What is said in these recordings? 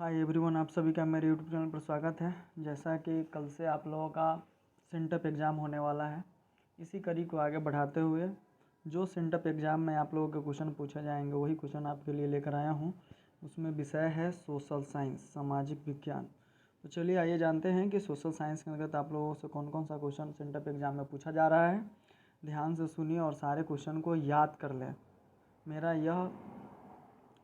Hi everyone, आप सभी का मेरे यूट्यूब चैनल पर स्वागत है। जैसा कि कल से आप लोगों का सेंटअप एग्ज़ाम होने वाला है, इसी कड़ी को आगे बढ़ाते हुए जो सेंटअप एग्ज़ाम में आप लोगों के क्वेश्चन पूछे जाएंगे वही क्वेश्चन आपके लिए लेकर आया हूँ। उसमें विषय है सोशल साइंस, सामाजिक विज्ञान। तो चलिए आइए जानते हैं कि सोशल साइंस के अंतर्गत आप लोगों से कौन कौन सा क्वेश्चन सेंटअप एग्ज़ाम में पूछा जा रहा है। ध्यान से सुनिए और सारे क्वेश्चन को याद कर लें। मेरा यह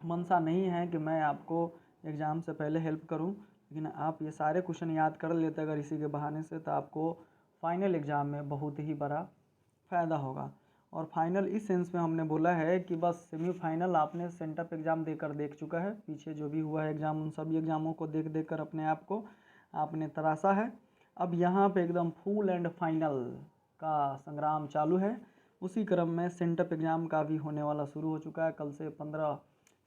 मनसा नहीं है कि मैं आपको एग्ज़ाम से पहले हेल्प करूं, लेकिन आप ये सारे क्वेश्चन याद कर लेते अगर इसी के बहाने से, तो आपको फाइनल एग्ज़ाम में बहुत ही बड़ा फ़ायदा होगा। और फाइनल इस सेंस में हमने बोला है कि बस सेमीफाइनल आपने सेंटअप एग्ज़ाम देख चुका है। पीछे जो भी हुआ है एग्ज़ाम, उन सभी एग्ज़ामों को देख कर अपने आप को आपने तराशा है। अब यहाँ पे एकदम फुल एंड फाइनल का संग्राम चालू है। उसी क्रम में सेंटअप एग्ज़ाम का भी होने वाला शुरू हो चुका है। कल से 15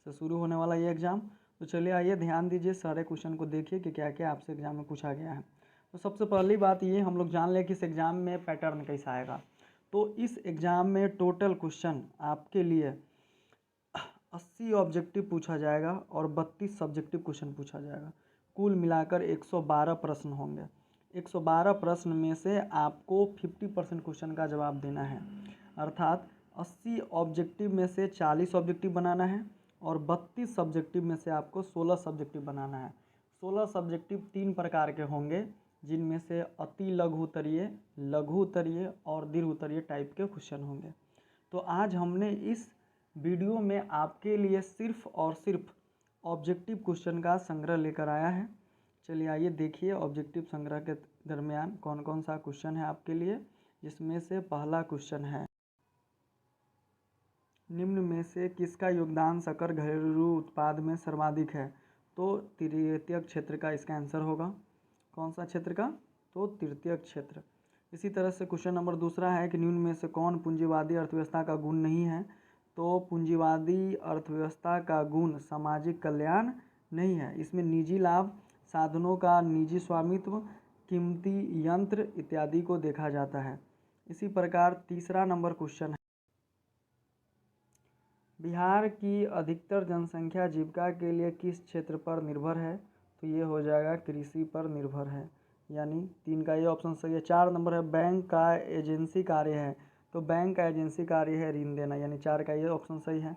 से शुरू होने वाला ये एग्ज़ाम। तो चलिए आइए ध्यान दीजिए, सारे क्वेश्चन को देखिए कि क्या क्या आपसे एग्ज़ाम में पूछा गया है। तो सबसे पहली बात ये हम लोग जान लें कि इस एग्ज़ाम में पैटर्न कैसा आएगा। तो इस एग्ज़ाम में टोटल क्वेश्चन आपके लिए 80 ऑब्जेक्टिव पूछा जाएगा और 32 सब्जेक्टिव क्वेश्चन पूछा जाएगा। कुल मिलाकर 112 प्रश्न होंगे। 112 प्रश्न में से आपको 50% क्वेश्चन का जवाब देना है, अर्थात 80 ऑब्जेक्टिव में से 40 ऑब्जेक्टिव बनाना है और 32 सब्जेक्टिव में से आपको 16 सब्जेक्टिव बनाना है। 16 सब्जेक्टिव 3 प्रकार के होंगे, जिनमें से अति लघु उत्तरीय, लघु उत्तरीय और दीर्घ उत्तरीय टाइप के क्वेश्चन होंगे। तो आज हमने इस वीडियो में आपके लिए सिर्फ और सिर्फ ऑब्जेक्टिव क्वेश्चन का संग्रह लेकर आया है। चलिए आइए देखिए ऑब्जेक्टिव संग्रह के दरमियान कौन कौन सा क्वेश्चन है आपके लिए। जिसमें से पहला क्वेश्चन है, निम्न में से किसका योगदान सकल घरेलू उत्पाद में सर्वाधिक है। तो तृतीयक क्षेत्र का इसका आंसर होगा। कौन सा क्षेत्र का? तो तृतीयक क्षेत्र। इसी तरह से क्वेश्चन नंबर दूसरा है कि निम्न में से कौन पूंजीवादी अर्थव्यवस्था का गुण नहीं है। तो पूंजीवादी अर्थव्यवस्था का गुण सामाजिक कल्याण नहीं है। इसमें निजी लाभ, साधनों का निजी स्वामित्व, कीमती यंत्र इत्यादि को देखा जाता है। इसी प्रकार तीसरा नंबर क्वेश्चन है, बिहार की अधिकतर जनसंख्या जीविका के लिए किस क्षेत्र पर निर्भर है। तो ये हो जाएगा कृषि पर निर्भर है, यानी 3 का ये ऑप्शन सही है। 4 नंबर है, बैंक का एजेंसी कार्य है। तो बैंक का एजेंसी कार्य है ऋण देना, यानी 4 का ये ऑप्शन सही है।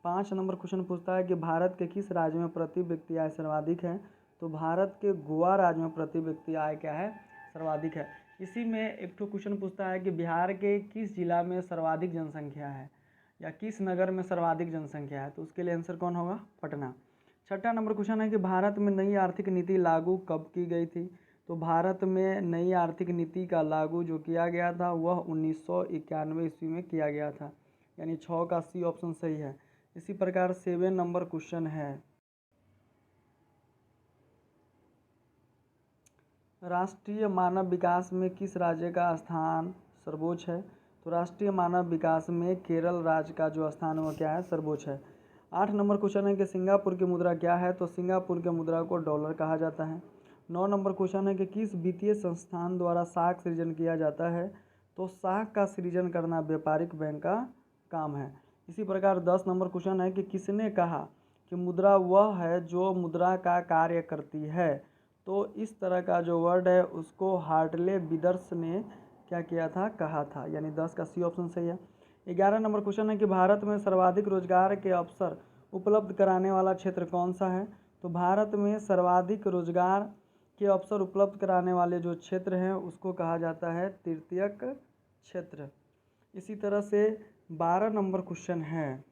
5 नंबर क्वेश्चन पूछता है कि भारत के किस राज्य में प्रति व्यक्ति आय सर्वाधिक है। तो भारत के गोवा राज्य में प्रति व्यक्ति आय क्या है? सर्वाधिक है। इसी में एक तो क्वेश्चन पूछता है कि बिहार के किस जिला में सर्वाधिक जनसंख्या है या किस नगर में सर्वाधिक जनसंख्या है। तो उसके लिए आंसर कौन होगा? पटना। छठा नंबर क्वेश्चन है कि भारत में नई आर्थिक नीति लागू कब की गई थी। तो भारत में नई आर्थिक नीति का लागू जो किया गया था वह 1991 ईस्वी में किया गया था, यानी 6 का सी ऑप्शन सही है। इसी प्रकार 7 नंबर क्वेश्चन है, राष्ट्रीय मानव विकास में किस राज्य का स्थान सर्वोच्च है। तो राष्ट्रीय मानव विकास में केरल राज्य का जो स्थान है वो क्या है? सर्वोच्च है। 8 नंबर क्वेश्चन है कि सिंगापुर की मुद्रा क्या है। तो सिंगापुर के मुद्रा को डॉलर कहा जाता है। 9 नंबर क्वेश्चन है कि किस वित्तीय संस्थान द्वारा साख सृजन किया जाता है। तो साख का सृजन करना व्यापारिक बैंक का काम है। इसी प्रकार 10 नंबर क्वेश्चन है कि किसने कहा कि मुद्रा वह है जो मुद्रा का कार्य करती है। तो इस तरह का जो वर्ड है उसको हार्टले विदर्स ने क्या किया था? कहा था, यानी 10 का सी ऑप्शन सही है। 11 नंबर क्वेश्चन है कि भारत में सर्वाधिक रोजगार के अवसर उपलब्ध कराने वाला क्षेत्र कौन सा है। तो भारत में सर्वाधिक रोजगार के अवसर उपलब्ध कराने वाले जो क्षेत्र हैं उसको कहा जाता है तृतीयक क्षेत्र। इसी तरह से 12 नंबर क्वेश्चन है,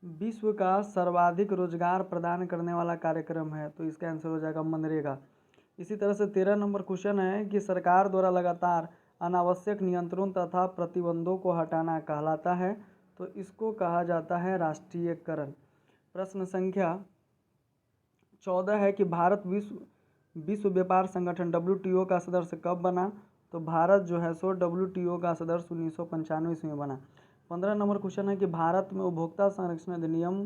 विश्व का सर्वाधिक रोजगार प्रदान करने वाला कार्यक्रम है। तो इसका आंसर हो जाएगा मनरेगा। इसी तरह से 13 नंबर क्वेश्चन है कि सरकार द्वारा लगातार अनावश्यक नियंत्रणों तथा प्रतिबंधों को हटाना कहलाता है। तो इसको कहा जाता है राष्ट्रीयकरण। प्रश्न संख्या 14 है कि भारत विश्व व्यापार संगठन WTO का सदस्य कब बना। तो भारत जो है सो WTO का सदस्य 1995 ईस्वी में बना। 15 नंबर क्वेश्चन है कि भारत में उपभोक्ता संरक्षण अधिनियम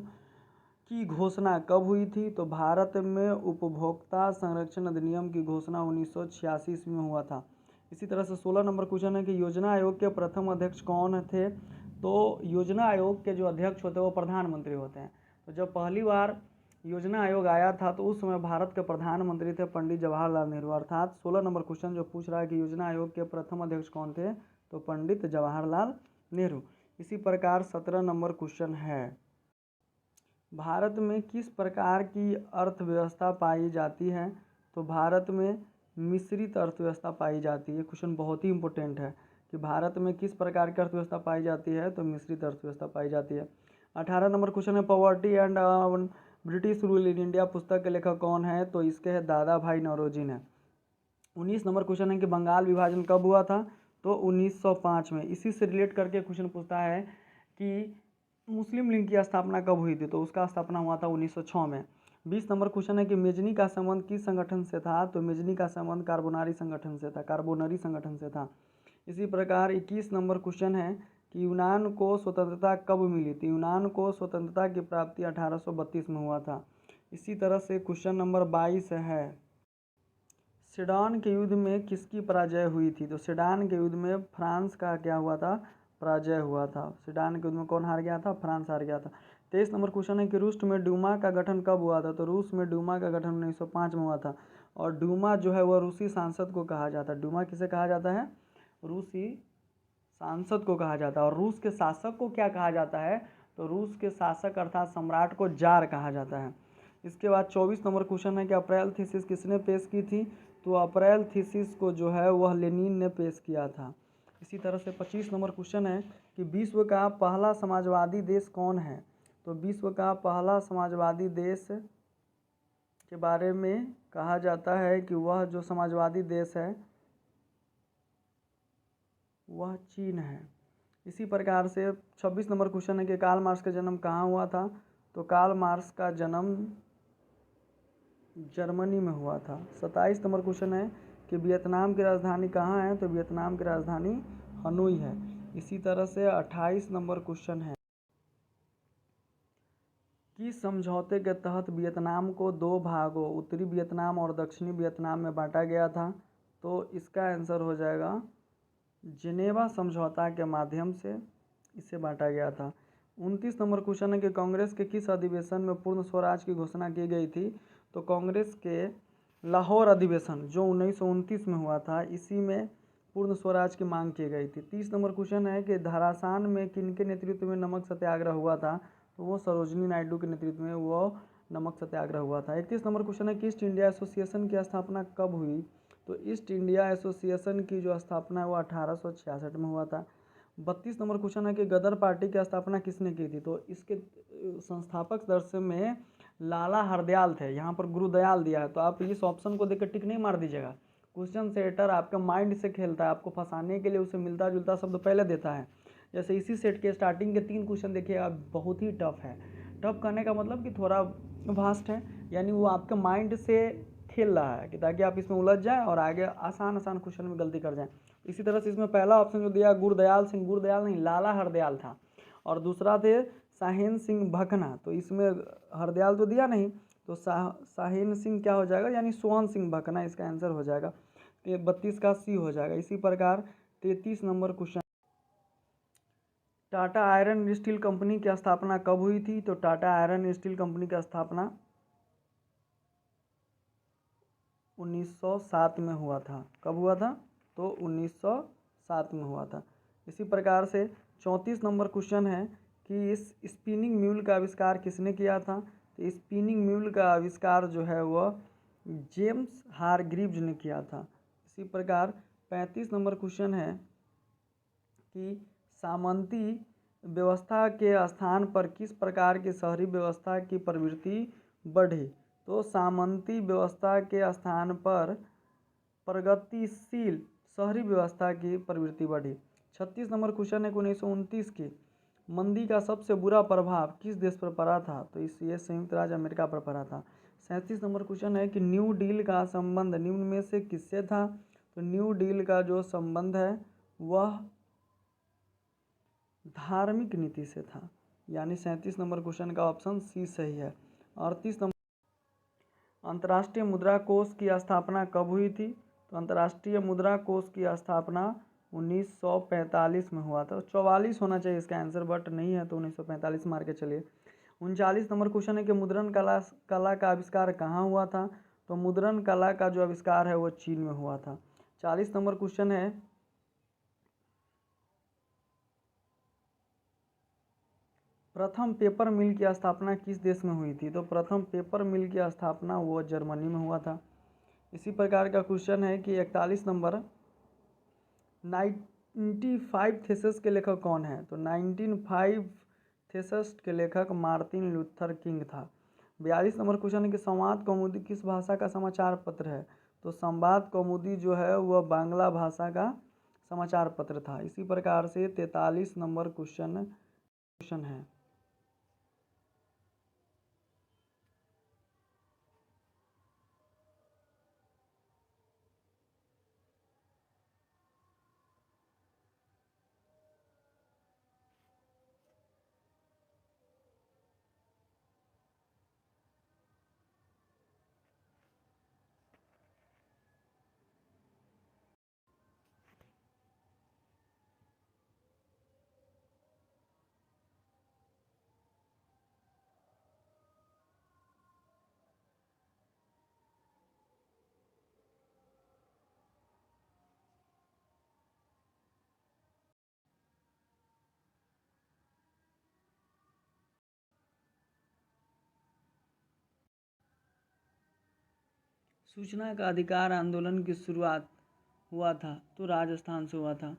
की घोषणा कब हुई थी। तो भारत में उपभोक्ता संरक्षण अधिनियम की घोषणा 1986 ईस्वी में हुआ था। इसी तरह से 16 नंबर क्वेश्चन है कि योजना आयोग के प्रथम अध्यक्ष कौन थे। तो योजना आयोग के जो अध्यक्ष होते हैं वो प्रधानमंत्री होते हैं। तो जब पहली बार योजना आयोग आया था तो उस समय भारत के प्रधानमंत्री थे पंडित जवाहरलाल नेहरू। अर्थात 16 नंबर क्वेश्चन जो पूछ रहा है कि योजना आयोग के प्रथम अध्यक्ष कौन थे, तो पंडित जवाहरलाल नेहरू। इसी प्रकार 17 नंबर क्वेश्चन है, भारत में किस प्रकार की अर्थव्यवस्था पाई जाती है, तो भारत में मिश्रित अर्थव्यवस्था पाई जाती है। क्वेश्चन बहुत ही इंपॉर्टेंट है कि भारत में किस प्रकार की अर्थव्यवस्था पाई जाती है, तो मिश्रित अर्थव्यवस्था पाई जाती है। 18 नंबर क्वेश्चन है, poverty and British rule in India पुस्तक के लेखक कौन है, तो इसके है दादा भाई नौरोजी ने। 19 नंबर क्वेश्चन है कि बंगाल विभाजन कब हुआ था, तो 1905 में। इसी से रिलेट करके क्वेश्चन पूछता है कि मुस्लिम लीग की स्थापना कब हुई थी, तो उसका स्थापना हुआ था 1906 में। 20 नंबर क्वेश्चन है कि मेजनी का संबंध किस संगठन से था, तो मेजनी का संबंध कार्बोनारी संगठन से था, कार्बोनरी संगठन से था। इसी प्रकार 21 नंबर क्वेश्चन है कि यूनान को स्वतंत्रता कब मिली थी, यूनान को स्वतंत्रता की प्राप्ति 1832 में हुआ था। इसी तरह से क्वेश्चन नंबर 22 है, सेडान के युद्ध में किसकी पराजय हुई थी, तो सेडान के युद्ध में फ्रांस का क्या हुआ था, पराजय हुआ था। सेडान के युद्ध में कौन हार गया था, फ्रांस हार गया था। 23 नंबर क्वेश्चन है कि रूस में डूमा का गठन कब हुआ था, तो रूस में डूमा का गठन 1905 में हुआ था। और डूमा जो है वह रूसी सांसद को कहा जाता है। डूमा किसे कहा जाता है, रूसी सांसद को कहा जाता है। और रूस के शासक को क्या कहा जाता है, तो रूस के शासक अर्थात सम्राट को जार कहा जाता है। इसके बाद 24 नंबर क्वेश्चन है कि अप्रैल थीसिस किसने पेश की थी, तो अप्रैल थीसिस को जो है वह लेनिन ने पेश किया था। इसी तरह से 25 नंबर क्वेश्चन है कि विश्व का पहला समाजवादी देश कौन है, तो विश्व का पहला समाजवादी देश के बारे में कहा जाता है कि वह जो समाजवादी देश है वह चीन है। इसी प्रकार से 26 नंबर क्वेश्चन है कि कार्ल मार्क्स का जन्म कहाँ हुआ था, तो कार्ल मार्क्स का जन्म जर्मनी में हुआ था। 27 नंबर क्वेश्चन है कि वियतनाम की राजधानी कहाँ है, तो वियतनाम की राजधानी हनोई है। इसी तरह से 28 नंबर क्वेश्चन है, किस समझौते के तहत वियतनाम को दो भागों उत्तरी वियतनाम और दक्षिणी वियतनाम में बांटा गया था, तो इसका आंसर हो जाएगा जिनेवा समझौता के माध्यम से इसे बांटा गया था। 29 नंबर क्वेश्चन है कि कांग्रेस के किस अधिवेशन में पूर्ण स्वराज की घोषणा की गई थी, तो कांग्रेस के लाहौर अधिवेशन जो 1929 में हुआ था, इसी में पूर्ण स्वराज की मांग की गई थी। 30 नंबर क्वेश्चन है कि धारासान में किनके नेतृत्व में नमक सत्याग्रह हुआ था, तो वो सरोजनी नायडू के नेतृत्व में वो नमक सत्याग्रह हुआ था। 31 नंबर क्वेश्चन है कि ईस्ट इंडिया एसोसिएशन की स्थापना कब हुई, तो ईस्ट इंडिया एसोसिएशन की जो स्थापना है वो 1866 में हुआ था। 32 नंबर क्वेश्चन है कि गदर पार्टी की स्थापना किसने की थी, तो इसके संस्थापक सदस्य में लाला हरदयाल थे। यहाँ पर गुरुदयाल दिया है, तो आप इस ऑप्शन को देखकर टिक नहीं मार दीजिएगा। क्वेश्चन सेटर आपके माइंड से खेलता है, आपको फंसाने के लिए उसे मिलता जुलता शब्द पहले देता है। जैसे इसी सेट के स्टार्टिंग के 3 क्वेश्चन देखिएगा, बहुत ही टफ है। टफ करने का मतलब कि थोड़ा वास्ट है, यानी वो आपके माइंड से खेल रहा है कि ताकि आप इसमें उलझ जाएं और आगे आसान आसान क्वेश्चन में गलती कर जाएं। इसी तरह से इसमें पहला ऑप्शन जो दिया गुरदयाल सिंह, गुरदयाल नहीं लाला हरदयाल था, और दूसरा थे शाहीन सिंह भकना, तो इसमें हरदयाल तो दिया नहीं, तो शाहीन सिंह क्या हो जाएगा, यानी सोहन सिंह भकना इसका आंसर हो जाएगा। 32 का सी हो जाएगा। इसी प्रकार 33 number question, Tata iron steel company की स्थापना कब हुई थी, तो टाटा आयरन स्टील कंपनी की स्थापना 1907 में हुआ था। कब हुआ था, तो 1907 में हुआ था। इसी प्रकार से 34 नंबर क्वेश्चन है कि इस स्पिनिंग म्यूल का आविष्कार किसने किया था, तो स्पिनिंग म्यूल का आविष्कार जो है वह जेम्स हारग्रीव्स ने किया था। इसी प्रकार 35 नंबर क्वेश्चन है कि सामंती व्यवस्था के स्थान पर किस प्रकार की शहरी व्यवस्था की प्रवृत्ति बढ़ी, तो सामंती व्यवस्था के स्थान पर प्रगतिशील शहरी व्यवस्था की प्रवृत्ति बढ़ी। 36 नंबर क्वेश्चन है कि 1929 की मंदी का सबसे बुरा प्रभाव किस देश पर पड़ा था, तो ये संयुक्त राज्य अमेरिका पर पड़ा था। 37 नंबर क्वेश्चन है कि न्यू डील का संबंध निम्न में से किससे था, तो न्यू डील का जो संबंध है वह धार्मिक नीति से था, यानी 37 नंबर क्वेश्चन का ऑप्शन सी सही है। 38 नंबर, अंतर्राष्ट्रीय मुद्रा कोष की स्थापना कब हुई थी, तो अंतर्राष्ट्रीय मुद्रा कोष की स्थापना 1945 में हुआ था। 44 होना चाहिए इसका आंसर, बट नहीं है, तो 1945 मार के चलिए। 39 नंबर क्वेश्चन है कि मुद्रण कला का आविष्कार कहाँ हुआ था? तो मुद्रण कला का जो आविष्कार है वो चीन में हुआ था। 40 नंबर क्वेश्चन है प्रथम पेपर मिल की स्थापना किस देश में हुई थी? तो प्रथम पेपर मिल की स्थापना वो जर्मनी में हुआ था। इसी प्रकार का क्वेश्चन है कि 41 नंबर 95 थीसिस के लेखक कौन है? तो 95 थीसिस के लेखक मार्टिन लूथर किंग था। 42 नंबर क्वेश्चन है कि संवाद कौमुदी किस भाषा का समाचार पत्र है? तो संवाद कौमुदी जो है वह बांग्ला भाषा का समाचार पत्र था। इसी प्रकार से 43 नंबर क्वेश्चन है। सूचना का अधिकार आंदोलन की शुरुआत हुआ था? तो राजस्थान से हुआ था।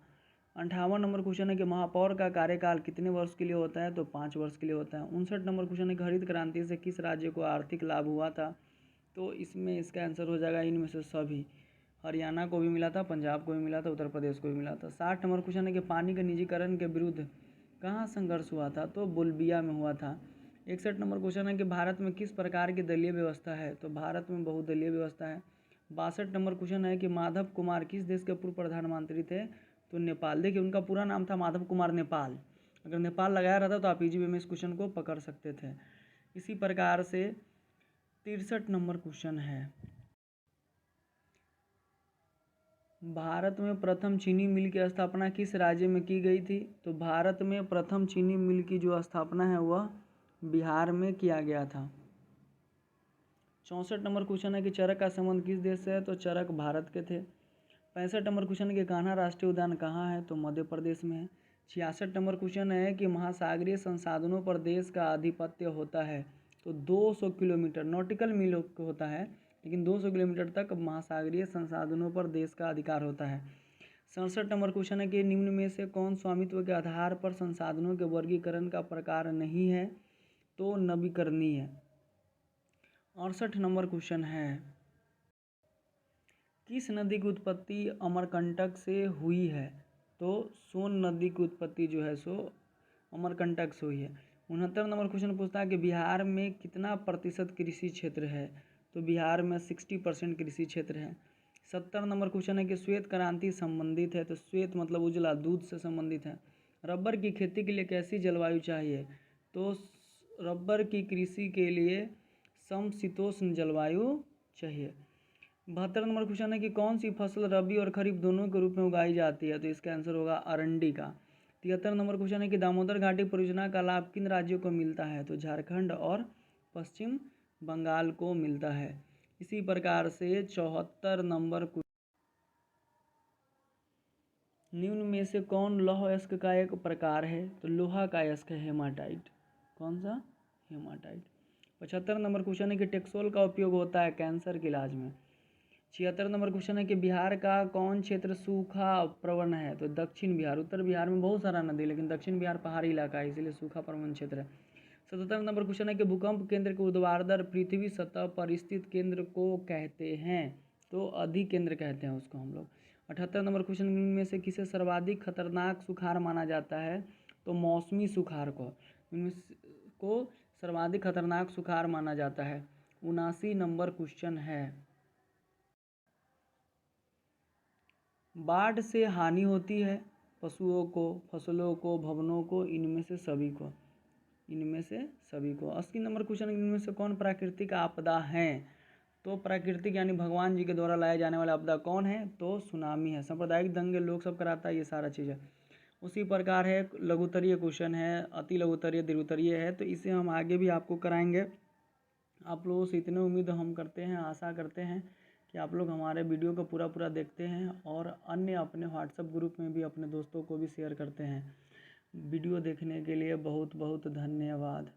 58 नंबर क्वेश्चन है कि महापौर का कार्यकाल कितने वर्ष के लिए होता है? तो 5 वर्ष के लिए होता है। 59 नंबर क्वेश्चन है कि हरित क्रांति से किस राज्य को आर्थिक लाभ हुआ था? तो इसमें इसका आंसर हो जाएगा इनमें से सभी। हरियाणा को भी मिला था, पंजाब को भी मिला था, उत्तर प्रदेश को भी मिला था। 60 नंबर क्वेश्चन है कि पानी के निजीकरण के विरुद्ध कहाँ संघर्ष हुआ था? तो बोलिविया में हुआ था। 61 नंबर क्वेश्चन है कि भारत में किस प्रकार की दलीय व्यवस्था है? तो भारत में बहुदलीय व्यवस्था है। 62 नंबर क्वेश्चन है कि माधव कुमार किस देश के पूर्व प्रधानमंत्री थे? तो नेपाल। देखिए उनका पूरा नाम था माधव कुमार नेपाल। अगर नेपाल लगाया रहता तो आप इजी वे में इस क्वेश्चन को पकड़ सकते थे। इसी प्रकार से 63 नंबर क्वेश्चन है, भारत में प्रथम चीनी मिल की स्थापना किस राज्य में की गई थी? तो भारत में प्रथम चीनी मिल की जो स्थापना है वह बिहार में किया गया था। 64 नंबर क्वेश्चन है कि चरक का संबंध किस देश से है? तो चरक भारत के थे। 65 नंबर क्वेश्चन है कि कान्हा राष्ट्रीय उद्यान कहाँ है? तो मध्य प्रदेश में है। 66 नंबर क्वेश्चन है कि महासागरीय संसाधनों पर देश का आधिपत्य होता है? तो 200 किलोमीटर नॉटिकल मील होता है, लेकिन 200 किलोमीटर तक महासागरीय संसाधनों पर देश का अधिकार होता है। 67 नंबर क्वेश्चन है कि निम्न में से कौन स्वामित्व के आधार पर संसाधनों के वर्गीकरण का प्रकार नहीं है? तो नवीकरणीय। 68 नंबर क्वेश्चन है किस नदी की उत्पत्ति अमरकंटक से हुई है? तो सोन नदी की उत्पत्ति जो है सो अमरकंटक से हुई है। 69 नंबर क्वेश्चन पूछता है कि बिहार में कितना प्रतिशत कृषि क्षेत्र है? तो बिहार में 60% कृषि क्षेत्र है। 70 नंबर क्वेश्चन है कि श्वेत क्रांति संबंधित है? तो श्वेत मतलब उजला, दूध से संबंधित है। रबर की खेती के लिए कैसी जलवायु चाहिए? तो रबर की कृषि के लिए समशीतोष्ण जलवायु चाहिए। 72 नंबर क्वेश्चन है कि कौन सी फसल रबी और खरीफ दोनों के रूप में उगाई जाती है? तो इसका आंसर होगा अरंडी का। 73 नंबर क्वेश्चन है कि दामोदर घाटी परियोजना का लाभ किन राज्यों को मिलता है? तो झारखंड और पश्चिम बंगाल को मिलता है। इसी प्रकार से 74 नंबर निम्न में से कौन लौह अयस्क का एक प्रकार है? तो लोहा का अयस्क है हेमाटाइट। कौन सा? हेमाटाइट। 75 नंबर क्वेश्चन है कि टेक्सोल का उपयोग होता है कैंसर के इलाज में। 76 नंबर क्वेश्चन है कि बिहार का कौन क्षेत्र सूखा प्रवण है? तो दक्षिण बिहार। उत्तर बिहार में बहुत सारा नदी, लेकिन दक्षिण बिहार पहाड़ी इलाका है, इसीलिए सूखा प्रवण क्षेत्र है। 77 नंबर क्वेश्चन है कि भूकंप केंद्र के ऊर्ध्वाधर पृथ्वी सतह पर स्थित केंद्र को कहते हैं? तो अधिकेंद्र कहते हैं उसको हम लोग। 78 नंबर क्वेश्चन में से किसे सर्वाधिक खतरनाक सुखाड़ माना जाता है? तो मौसमी सुखाड़ को सर्वाधिक खतरनाक सुखाड़ माना जाता है। 79 नंबर क्वेश्चन है बाढ़ से हानि होती है पशुओं को, फसलों को, भवनों को, इनमें से सभी को। 80 नंबर क्वेश्चन इनमें से कौन प्राकृतिक आपदा है? तो प्राकृतिक यानी भगवान जी के द्वारा लाए जाने वाला आपदा कौन है? तो सुनामी है। सांप्रदायिक दंगे लोग सब कराता है, ये सारा चीज़ है। उसी प्रकार है लघुत्तरीय क्वेश्चन है, अति लघुत्तरीय, दीर्घोत्तरीय है, तो इसे हम आगे भी आपको कराएंगे। आप लोगों से इतने उम्मीद हम करते हैं, आशा करते हैं कि आप लोग हमारे वीडियो को पूरा देखते हैं और अन्य अपने व्हाट्सएप ग्रुप में भी अपने दोस्तों को भी शेयर करते हैं। वीडियो देखने के लिए बहुत बहुत धन्यवाद।